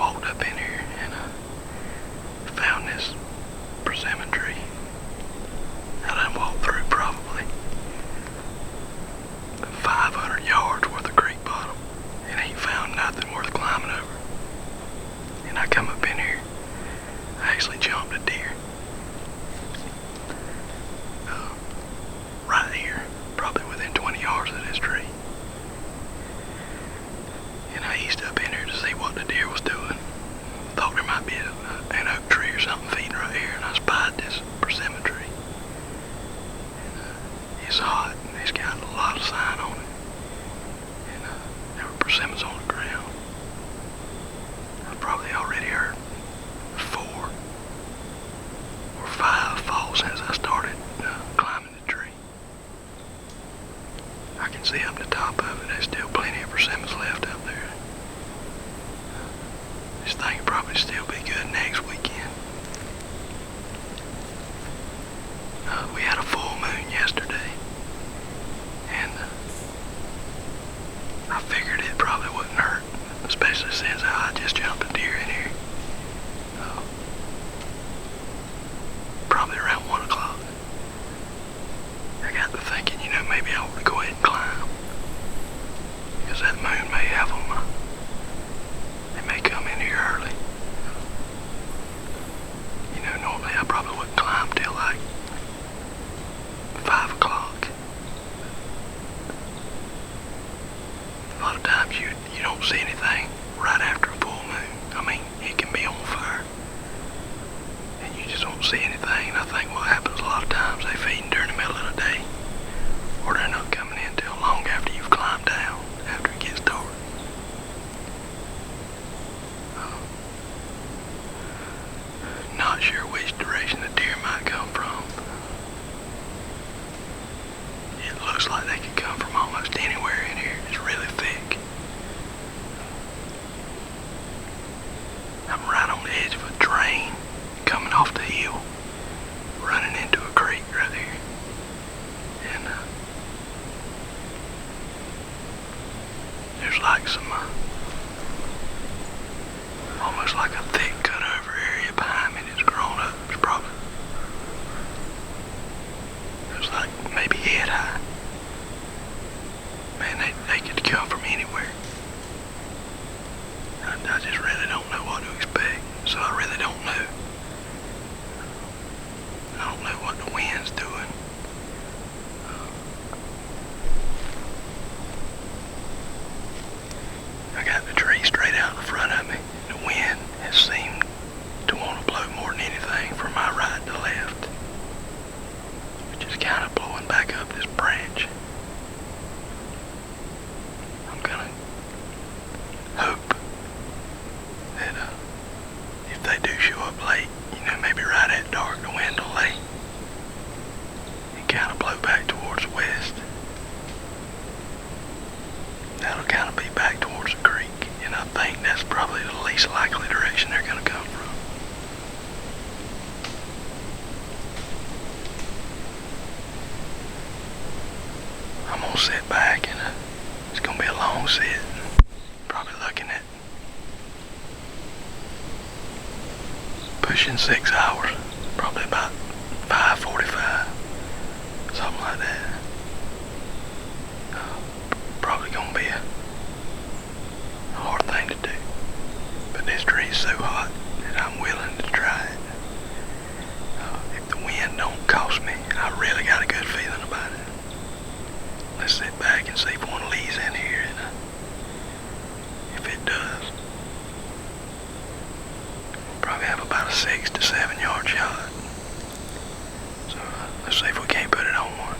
walked up in here and found this persimmon tree. I done walked through probably 500 yards worth of creek bottom and ain't found nothing worth climbing over. And I come up in here, I actually jumped a deer. Right here, probably within 20 yards of this tree. And I eased up in here to see what the deer was doing. Thought there might be an oak tree or something feeding right here, and I spied this persimmon tree. And, it's hot, and it's got a lot of sign on it. And there were persimmons on the ground. I've probably already heard 4 or 5 fall since I started climbing the tree. I can see up the top of it, there's still plenty of persimmons left up there. This thing will probably still be good next weekend. We had a full moon yesterday, and I figured it probably wouldn't hurt, especially since I just jumped a deer in here. Probably around 1 o'clock. I got to thinking, maybe I ought to go ahead and climb. Because that moon may have them. They may come in here early. Normally I probably wouldn't climb till like 5 o'clock. A lot of times you don't see anything right after a full moon. I mean, it can be on fire. And you just don't see anything. And I think what happens a lot of times, they feed during the middle of the day. Or they're not coming in till long after you've climbed down, after it gets dark. Not sure which direction the deer might come from. It looks like they could come from almost anywhere in here. It's really thick. I'm right on the edge of a drain coming off the hill, running into a creek right here. And there's like some, almost like a thick cut over area behind me that's grown up. It's probably, it's like maybe head high. Man, they could come from anywhere. I just really don't know what to expect, so I really don't know. I don't know what the wind's doing. I got the tree straight out in front of me. The wind has seemed to want to blow more than anything from my right to left, which is kind of blowing back up this branch. I'm gonna hope that if they do show up late, maybe right at dark, the wind will lay and kind of blow back towards the west. That'll kind of be back towards the creek, and I think that's probably the least likely direction they're going to come from. I'm going to sit back, and it's going to be a long sit. Probably looking at pushing 6 hours, probably about 5:45, something like that. Probably gonna be a hard thing to do, but this tree's so hot that I'm willing to try it. If the wind don't cost me, I really got a good feeling about it. Let's sit back and see if one leaves in here, and if it does, probably have about a 6 to 7 yard shot. So let's see if we can't put it on one.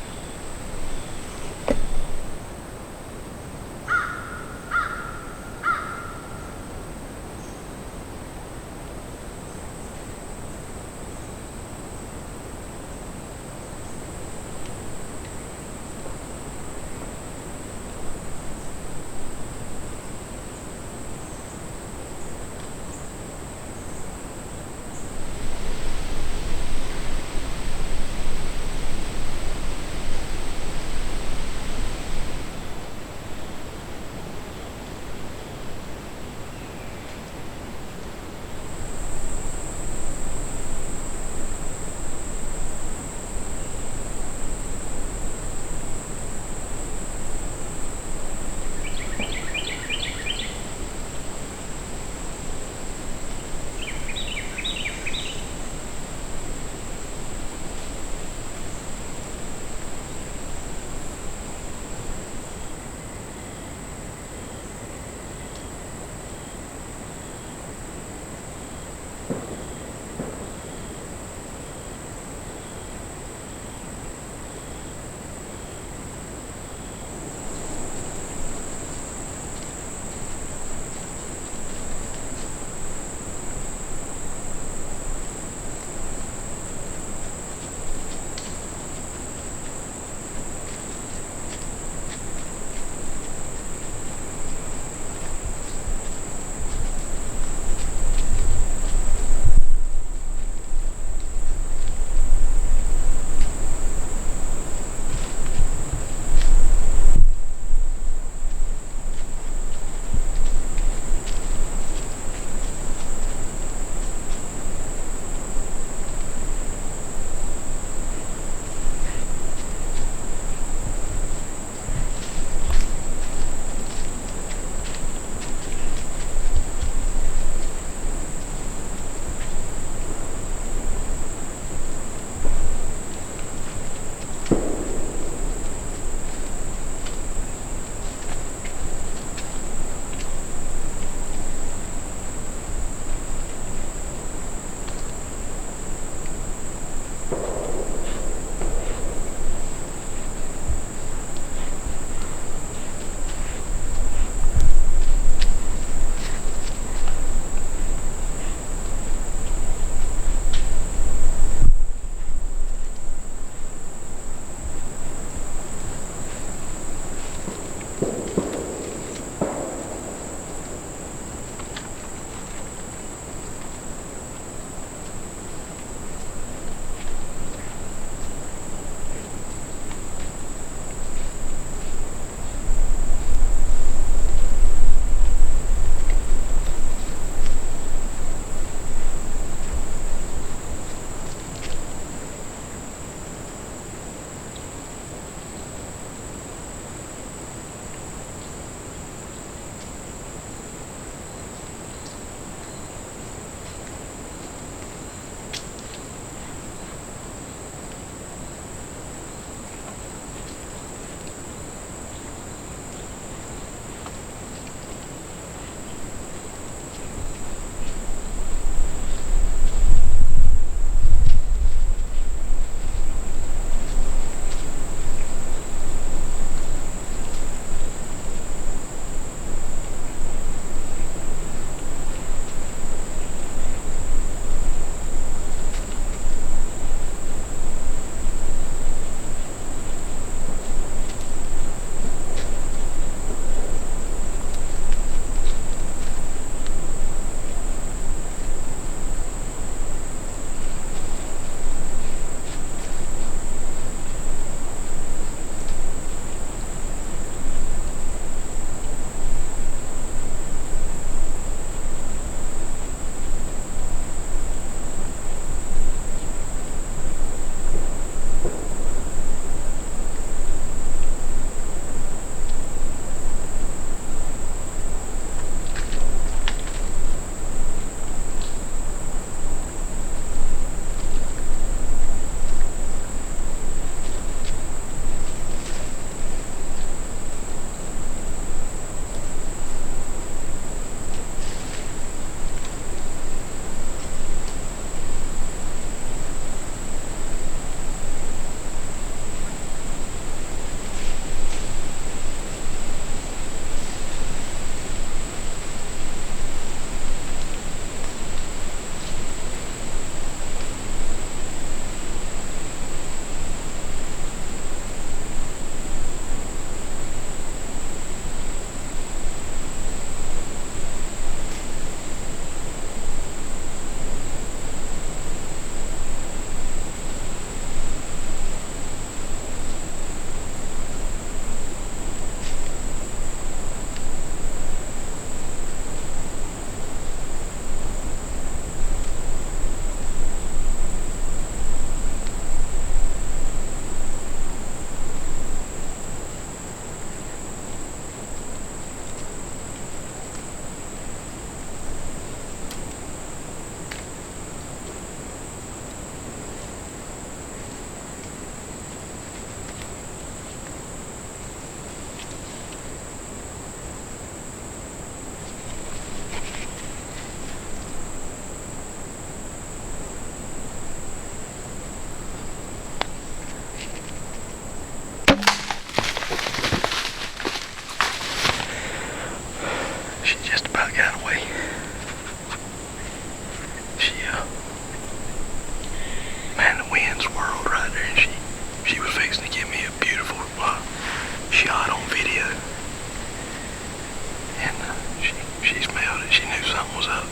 she knew something was up.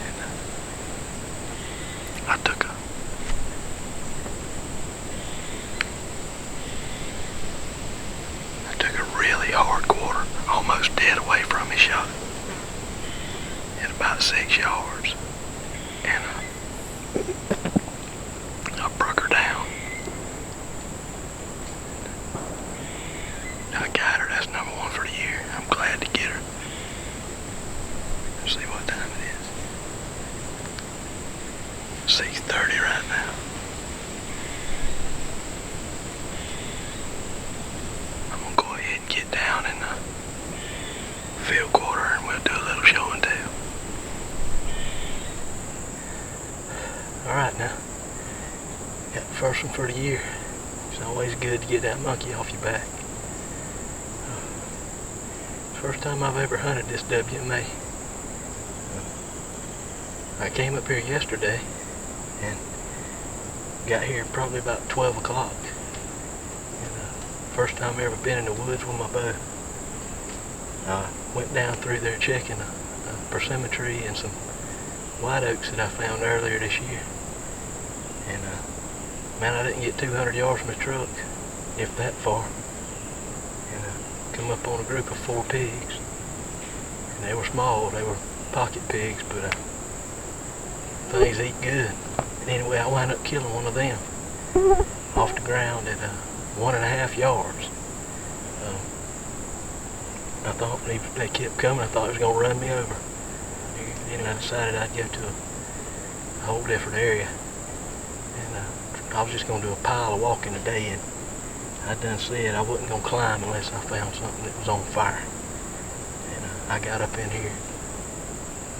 And I took a really hard quarter, almost dead away from me shot at about 6 yards. And I broke her down. I got her. That's number 1 for the year. I'm glad to get her. Let's see what time it is. 6:30 right now. I'm gonna go ahead and get down in the field quarter and we'll do a little show and tell. Alright now. Got the first one for the year. It's always good to get that monkey off your back. First time I've ever hunted this WMA. I came up here yesterday and got here probably about 12 o'clock. And, first time I ever been in the woods with my bow. I went down through there checking a persimmon tree and some white oaks that I found earlier this year. And man, I didn't get 200 yards from the truck, if that far. And come up on a group of 4 pigs. And they were small, they were pocket pigs, but things eat good. And anyway, I wound up killing one of them off the ground at 1.5 yards. I thought they kept coming. I thought it was going to run me over. And I decided I'd go to a whole different area. And I was just going to do a pile of walking today. And I done said I wasn't going to climb unless I found something that was on fire. And I got up in here.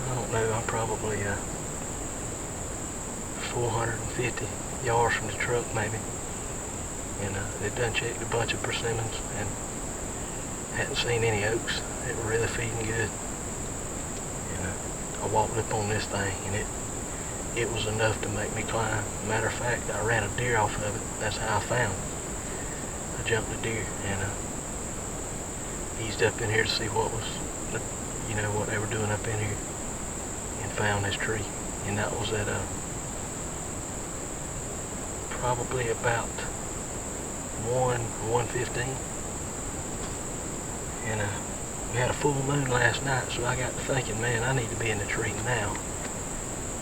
I don't know, I'm probably 450 yards from the truck maybe. And they done checked a bunch of persimmons and hadn't seen any oaks that were really feeding good. And I walked up on this thing and it was enough to make me climb. Matter of fact, I ran a deer off of it. That's how I found it. I jumped a deer and eased up in here to see what was, what they were doing up in here, and found this tree. And that was at probably about 1:15. And we had a full moon last night, so I got to thinking, man, I need to be in the tree now.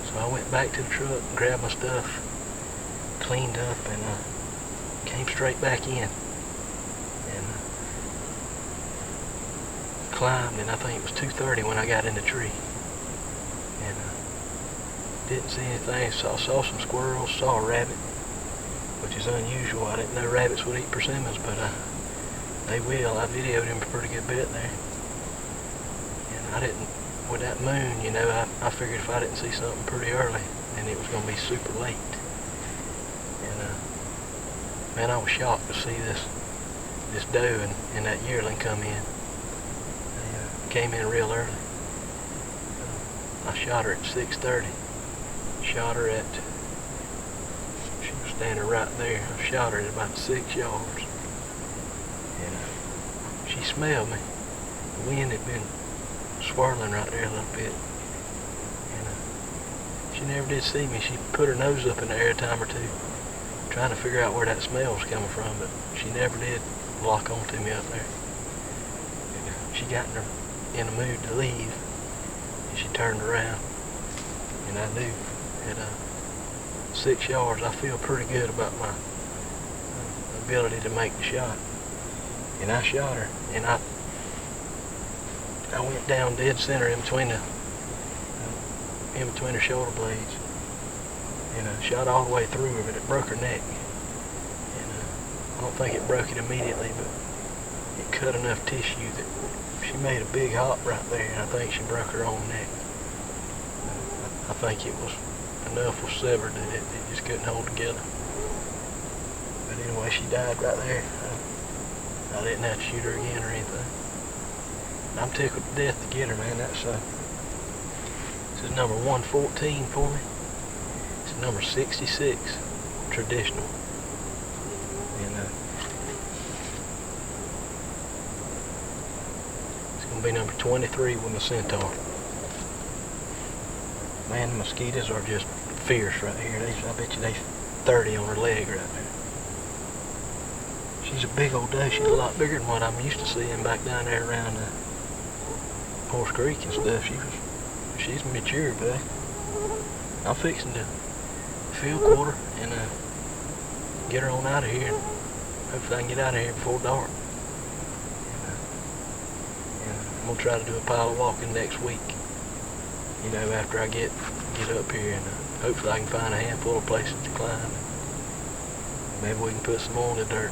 So I went back to the truck, grabbed my stuff, cleaned up, and came straight back in. And climbed, and I think it was 2:30 when I got in the tree. And didn't see anything. Saw some squirrels, saw a rabbit, which is unusual. I didn't know rabbits would eat persimmons, but they will. I videoed him a pretty good bit there. And I didn't, with that moon, I figured if I didn't see something pretty early, then it was going to be super late. And man, I was shocked to see this doe and that yearling come in. They came in real early. I shot her at 6:30. Shot her at, she was standing right there. I shot her at about 6 yards. And she smelled me. The wind had been swirling right there a little bit. And she never did see me. She put her nose up in the air a time or two, trying to figure out where that smell was coming from, but she never did lock onto me up there. And she got in a mood to leave, and she turned around, and I knew at 6 yards I feel pretty good about my ability to make the shot. And I shot her, and I went down dead center in between her shoulder blades, and shot all the way through her, but it broke her neck. And I don't think it broke it immediately, but it cut enough tissue that she made a big hop right there, and I think she broke her own neck. I think it was enough was severed that it just couldn't hold together. But anyway, she died right there. I didn't have to shoot her again or anything. I'm tickled to death to get her, man. This is number 114 for me. It's number 66, traditional. And it's Gonna be number 23 with my centaur. Man, the mosquitoes are just fierce right here. I bet you they 30 on her leg right there. She's a big old doe. She's a lot bigger than what I'm used to seeing back down there around Horse Creek and stuff. She's mature, but I'm fixing to field quarter and get her on out of here. Hopefully I can get out of here before dark. And I'm gonna try to do a pile of walking next week. You know, after I get up here, and hopefully I can find a handful of places to climb. Maybe we can put some more in the dirt.